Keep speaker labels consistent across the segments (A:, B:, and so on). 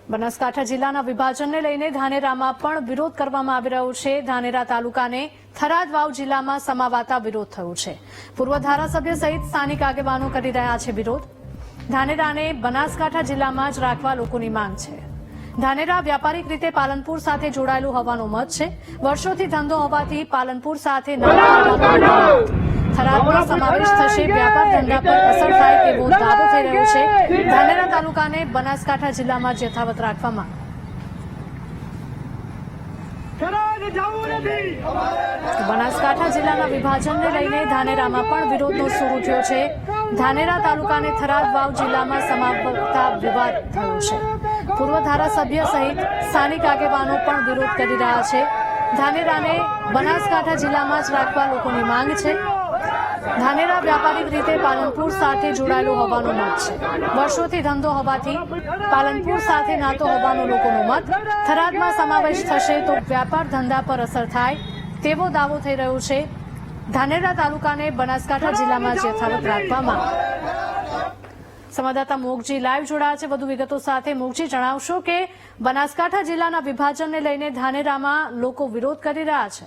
A: બનાસકાંઠા જિલ્લાના વિભાજનને લઈને ધાનેરામાં પણ વિરોધ કરવામાં આવી રહ્યો છે। ધાનેરા તાલુકાને થરાદ વાવ જિલ્લામાં સમાવાતા વિરોધ થયો છે। પૂર્વ ધારાસભ્ય સહિત સ્થાનિક આગેવાનો કરી રહ્યા છે વિરોધ। ધાનેરાને બનાસકાંઠા જિલ્લામાં જ રાખવા લોકોની માંગ છે। ધાનેરા વ્યાપારિક રીતે પાલનપુર સાથે જોડાયેલું હોવાનો મત છે। વર્ષોથી ધંધો હોવાથી પાલનપુર સાથે થરાદનો સમાવેશ થશે। વ્યાપાર ધંધા પર અસર થાય તેવો દાવો થઈ રહ્યો છે। ધાનેરા તાલુકાને બનાસકાંઠા જિલ્લામાં જ યથાવત રાખવામાં બનાસકાંઠા જિલ્લાના વિભાજનને લઈને ધાનેરામાં પણ વિરોધનો સૂર ઉઠ્યો છે। ધાનેરા તાલુકાને થરાદ વાવ જિલ્લામાં સમાવતા વિવાદ થયો છે। પૂર્વ ધારાસભ્ય સહિત સ્થાનિક આગેવાનો પણ વિરોધ કરી રહ્યા છે। ધાનેરાને બનાસકાંઠા જિલ્લામાં જ રાખવા લોકોની માંગ છે। ધાનેરા વ્યાપારિક રીતે પાલનપુર સાથે જોડાયેલું હોવાનો મત છે। વર્ષોથી ધંધો હોવાથી પાલનપુર સાથે નાતો હોવાનો લોકોનો મત। થરાદમાં સમાવેશ થશે તો વ્યાપાર ધંધા પર અસર થાય તેવો દાવો થઈ રહ્યો છે। ધાનેરા તાલુકાને બનાસકાંઠા જિલ્લામાં જ યથાવત રાખવામાં સંવાદદાતા મોગજી લાઈવ જોડાયા છે વધુ વિગતો સાથે। મોગજી, જણાવશો કે બનાસકાંઠા જિલ્લાના વિભાજનને લઈને ધાનેરામાં લોકો વિરોધ કરી રહ્યા છે।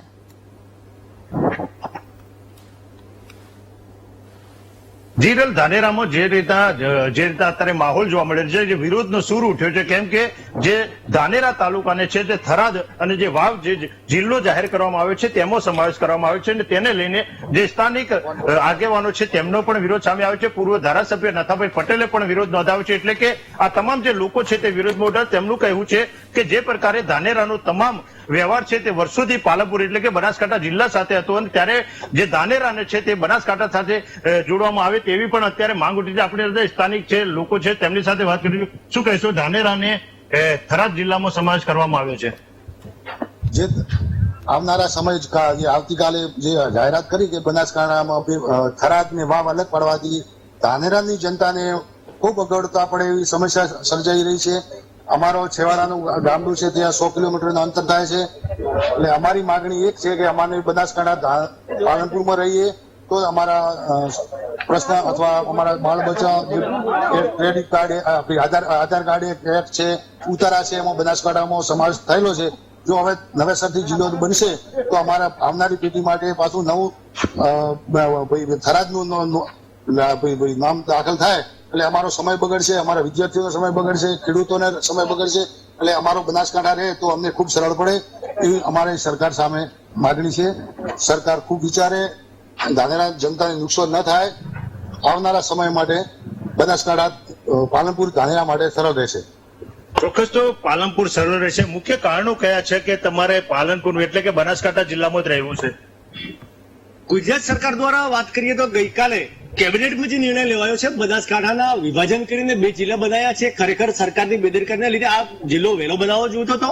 B: જીરલ, ધાનેરામાં જે રીતે અત્યારે માહોલ જોવા મળે છે, જે વિરોધનો સૂર ઉઠ્યો છે, કેમ કે જે ધાનેરા તાલુકાને છે તે થરાદ અને જે વાવ જે જિલ્લો જાહેર કરવામાં આવ્યો છે તેમાં સમાવેશ કરવામાં આવ્યો છે અને તેને લઈને જે સ્થાનિક આગેવાનો છે તેમનો પણ વિરોધ સામે આવ્યો છે। પૂર્વ ધારાસભ્ય નાથાભાઈ પટેલે પણ વિરોધ નોંધાવ્યો છે। એટલે કે આ તમામ જે લોકો છે તે વિરોધમાં ઉઠ્યા। તેમનું કહેવું છે કે જે પ્રકારે ધાનેરાનો તમામ વ્યવહાર છે તે વર્ષોથી પાલનપુર એટલે કે બનાસકાંઠા જિલ્લા સાથે હતો અને ત્યારે જે ધાનેરાને છે તે બનાસકાંઠા સાથે જોડવામાં આવે તેવી પણ અત્યારે માંગ ઉઠી છે। આપણે સ્થાનિક છે લોકો છે તેમની સાથે વાત કરી। શું કહેશો, ધાનેરાને થરાદ જિલ્લામાં સમાવેશ કરવામાં આવ્યો છે?
C: જે આવનારા સમય આવતીકાલે જે જાહેરાત કરી કે બનાસકાંઠામાં થરાદ ને વાવ અલગ પાડવાથી ધાનેરાની જનતાને ખૂબ અગવડતા પડે એવી સમસ્યા સર્જાઈ રહી છે। અમારો છેવાડાનું ગામડું છે ત્યાં 100 કિલોમીટરનું અંતર થાય છે। એટલે અમારી માગણી એક છે કે અમારે બનાસકાંઠા પાલનપુરમાં રહીએ તો અમારા પ્રશ્ન અથવા અમારા બાળ બચાવ ક્રેડિટ કાર્ડ આધાર કાર્ડ એક્ટ છે, ઉતારા છે, એમાં બનાસકાંઠામાં સમાવેશ થયેલો છે। જો હવે નવેસરથી જિલ્લો બનશે તો અમારા આવનારી પેઢી માટે પાછું નવું થરાદનું નામ દાખલ થાય એટલે અમારો સમય બગડશે, અમારા વિદ્યાર્થીઓનો સમય બગડશે, ખેડૂતોને સમય બગડશે। એટલે અમારો બનાસકાંઠા રહે તો અમને ખૂબ સરળ પડે એવી અમારી સરકાર સામે માગણી છે। સરકાર ખૂબ વિચારે, ધાનેરા જનતાને નુકસાન ન થાય, આવનારા સમય માટે બનાસકાંઠા પાલનપુર ધાનેરા માટે સરળ રહેશે।
B: ચોક્કસ તો પાલનપુર સરળ રહેશે। મુખ્ય કારણો કયા છે કે તમારે પાલનપુર એટલે કે બનાસકાંઠા જિલ્લામાં જ રહેવું છે?
D: ગુજરાત સરકાર દ્વારા વાત કરીએ તો ગઈકાલે કેબિનેટમાં જે નિર્ણય લેવાયો છે, બનાસકાંઠાના વિભાજન કરીને 2 જિલ્લા બનાવ્યા છે। ખરેખર સરકારની બેદરકારીના લીધે આ જિલ્લો વહેલો બનાવવો જોઈતો હતો।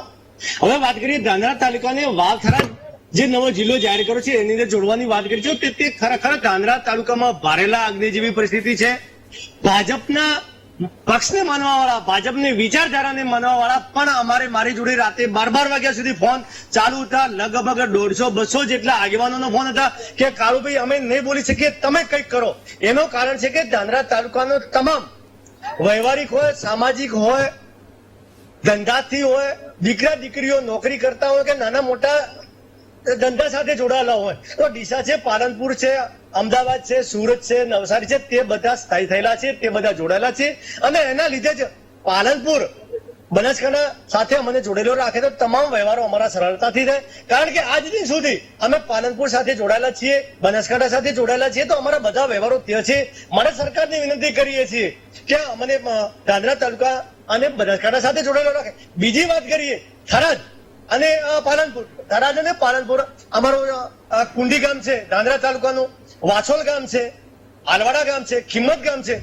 D: હવે વાત કરીએ ધાનેરા તાલુકાને વાવ થરાદ જે નવો જિલ્લો જાહેર કર્યો છે એની અંદર જોડવાની વાત કરી છે તે ખરેખર ધાનેરા તાલુકામાં ભારેલા અગ્નિ જેવી પરિસ્થિતિ છે। ભાજપના પક્ષને માનવાવાળા, ભાજપની વિચારધારાને માનવાવાળા પણ મારી જોડે રાતે 12 વાગ્યા સુધી ફોન ચાલુ હતા। લગભગ 150-200 જેટલા આગેવાનોનો ફોન હતા કે કાળુભાઈ અમે નહીં બોલી શકીએ, તમે કંઈક કરો। એનું કારણ છે કે ધાનેરા તાલુકાનો તમામ વ્યવહારિક હોય, સામાજિક હોય, ધંધાથી હોય, દીકરા દીકરીઓ નોકરી કરતા હોય કે નાના મોટા ધંધા સાથે જોડાયેલા હોય તો ડીસા છે, પાલનપુર છે, અમદાવાદ છે, સુરત છે, નવસારી છે, તે બધા સ્થાયી થયેલા છે, તે બધા જોડાયેલા છે। અને એના લીધે જ પાલનપુર બનાસકાંઠા સાથે અમને જોડેલો રાખે તો તમામ વ્યવહારો અમારા સરળતાથી થાય। કારણ કે આજ દિન સુધી અમે પાલનપુર સાથે જોડાયેલા છીએ, બનાસકાંઠા સાથે જોડાયેલા છીએ તો અમારા બધા વ્યવહારો ત્યાં છે। મારે સરકારને વિનંતી કરીએ છીએ કે અમને ધાનેરા તાલુકા અને બનાસકાંઠા સાથે જોડાયેલો રાખે। બીજી વાત કરીએ થરાદ અને પાલનપુર, થરાદ અને પાલનપુર અમારું કુંડી ગામ છે ધાનેરા તાલુકાનું, વાછોલ ગામ છે, આલવાડા ગામ છે, ખિમત ગામ છે।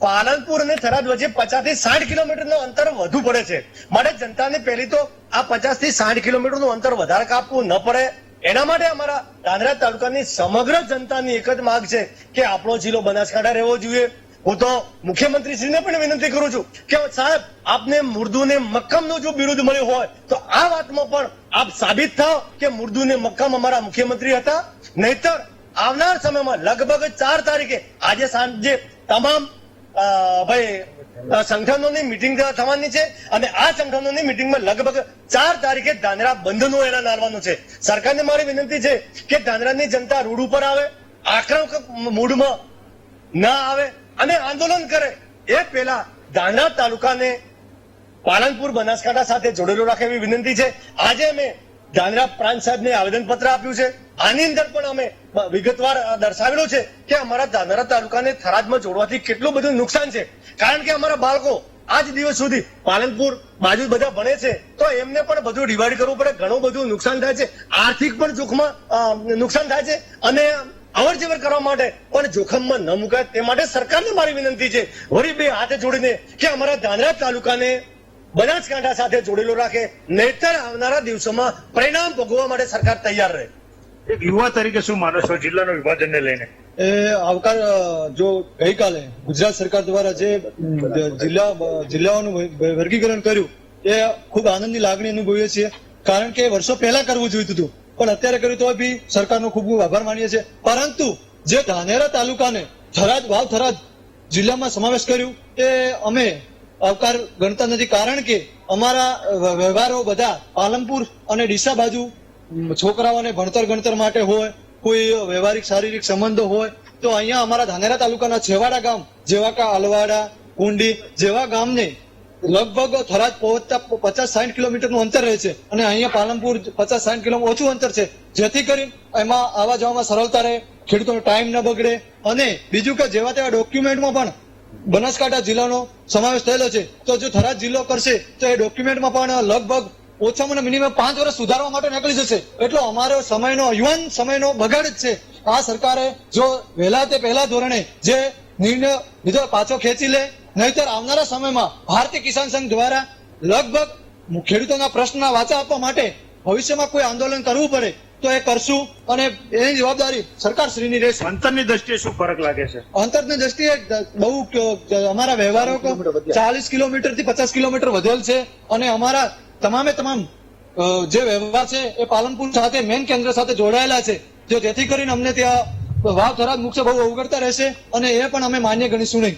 D: પાલનપુર અને થરાદ વચ્ચે 50 થી 60 કિલોમીટરનું અંતર વધુ પડે છે। માટે જનતાને પહેલી તો આ 50 થી 60 કિલોમીટરનું અંતર વધારે કાપવું ન પડે એના માટે અમારા ધાનેરા તાલુકાની સમગ્ર જનતાની એક જ માંગ છે કે આપણો જિલ્લો બનાસકાંઠા રહેવો જોઈએ। હું તો મુખ્યમંત્રીશ્રીને પણ વિનંતી કરું છું કે સાહેબ આપને મુર્દુ ને મક્કમ નું જો બિરુદ મળ્યું હોય તો આ વાતમાં પણ આપ સાબિત થાઓ કે મુર્દુ ને મક્કમ અમારા મુખ્યમંત્રી હતા। નહીતર આવનાર સમયમાં લગભગ 4 તારીખે આજે સાંજે તમામ ભાઈ સંગઠનોની મિટિંગ થવાની છે અને આ સંગઠનોની મિટિંગમાં લગભગ 4 તારીખે ધાનેરા બંધનું એલાન આવવાનું છે. સરકારને મારી વિનંતી છે કે ધાનેરાની જનતા રોડ ઉપર આવે, આક્રમક મૂડમાં ના આવે અને આંદોલન કરે. એ પહેલા ધાનેરા તાલુકાને પાલનપુર બનાસકાંઠા સાથે જોડેલો રાખે એવી વિનંતી છે. આજે અમે ધાનેરા પ્રાંત સાહેબને આવેદનપત્ર આપ્યું છે. આની અંદર પણ અમે વિગતવાર દર્શાવેલું છે કે અમારા ધાનેરા તાલુકાને થરાદમાં જોડવાથી કેટલું બધું નુકસાન છે. કારણ કે અમારા બાળકો આજ દિવસ સુધી પાલનપુર બાજુ બધા ભણે છે તો એમને પણ બધું ડિવાઈડ કરવું પડે, ઘણું બધું નુકસાન થાય છે, આર્થિક પણ જોખમાં નુકસાન થાય છે અને અવર જવર કરવા માટે પણ જોખમમાં ન મુકાય તે માટે સરકારને મારી વિનંતી છે વળી બે હાથે જોડીને કે અમારા ધાનેરા તાલુકાને બનાસકાંઠા સાથે જોડેલો રાખે, નહીતર આવનારા દિવસોમાં પરિણામ ભોગવવા માટે સરકાર તૈયાર રહે.
B: એક યુવા તરીકે શું માનો છો જિલ્લાના વિભાજનને લઈને?
E: એ આવકાર જો ગઈકાલે ગુજરાત સરકાર દ્વારા જે જિલ્લાઓનું વર્ગીકરણ કર્યું એ ખૂબ આનંદની લાગણી અનુભવીએ છીએ. કારણ કે વર્ષો પહેલા કરવું જોઈતું હતું પણ અત્યારે કર્યું તો બી સરકારનો ખૂબ ખૂબ આભાર માનીએ છીએ. પરંતુ જે ધાનેરા તાલુકાને થરાદ જિલ્લામાં સમાવેશ કર્યું એ અમે આવકાર ગણતા નથી. કારણ કે અમારા વ્યવહારો બધા પાલનપુર અને ડીસા બાજુ છોકરાઓને ભણતર માટે હોય, કોઈ વ્યવહારિક શારીરિક સંબંધો હોય તો અહીંયા અમારા ધાનેરા તાલુકાના છેવાડા ગામ જેવા કે અલવાડા, કુંડી જેવા ગામને લગભગ થરાદ પહોંચતા 50-60 કિલોમીટરનું અંતર રહે છે અને અહીંયા પાલનપુર 50-60 કિલોમીટર ઓછું અંતર છે, જેથી કરી એમાં આવવા જવામાં સરળતા રહે, ખેડૂતોનો ટાઈમ ન બગડે. અને બીજું કે જેવા તેવા ડોક્યુમેન્ટમાં પણ બનાસકાંઠા જિલ્લાનો સમાવેશ થયેલો છે તો જો થરાદ જિલ્લો કરશે તો એ ડોક્યુમેન્ટમાં પણ લગભગ ઓછામાં મિનિમમ 5 વર્ષ સુધારવા માટે નીકળી જશે. એટલો અમારો યુવાન સમયનો બગાડ જ છે. આ સરકારે જો પહેલા ધોરણે જે નિર્ણય લીધો પાછો ખેંચી લે, નહીતર આવનારા સમયમાં ભારતીય કિસાન સંઘ દ્વારા લગભગ ખેડૂતોના પ્રશ્નના વાચા આપવા માટે ભવિષ્યમાં કોઈ આંદોલન કરવું પડે તો એ કરશું અને એની જવાબદારી સરકારશ્રીની રહેશે.
B: અંતરની દ્રષ્ટિએ શું ફરક લાગે છે?
E: અંતરની દ્રષ્ટિએ બહુ અમારા વ્યવહારો 40 કિલોમીટર થી 50 કિલોમીટર વધેલ છે અને અમારા તમામ જે વ્યવહાર છે એ પાલનપુર સાથે મેન કેન્દ્ર સાથે જોડાયેલા છે, જેથી કરીને અમને ત્યાં વાવ થરાદ મુકશે બહુ અવગડતા રહેશે અને એ પણ અમે માન્ય ગણીશું નહીં.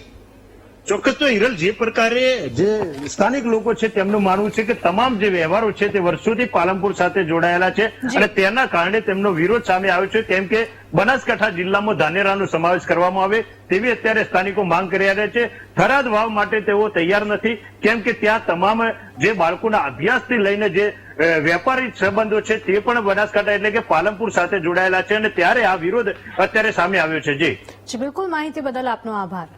B: ચોક્કસ. તો હિરલ, જે પ્રકારે જે સ્થાનિક લોકો છે તેમનું માનવું છે કે તમામ જે વ્યવહારો છે તે વર્ષોથી પાલનપુર સાથે જોડાયેલા છે અને તેના કારણે તેમનો વિરોધ સામે આવ્યો છે, કેમ કે બનાસકાંઠા જિલ્લામાં ધાનેરાનો સમાવેશ કરવામાં આવે તેવી અત્યારે સ્થાનિકો માંગ કરી રહ્યા છે. થરાદ વાવ માટે તેઓ તૈયાર નથી, કેમ કે ત્યાં તમામ જે બાળકોના અભ્યાસથી લઈને જે વેપારી સંબંધો છે તે પણ બનાસકાંઠા એટલે કે પાલનપુર સાથે જોડાયેલા છે અને ત્યારે આ વિરોધ અત્યારે સામે આવ્યો છે. જી
A: બિલકુલ, માહિતી બદલ આપનો આભાર.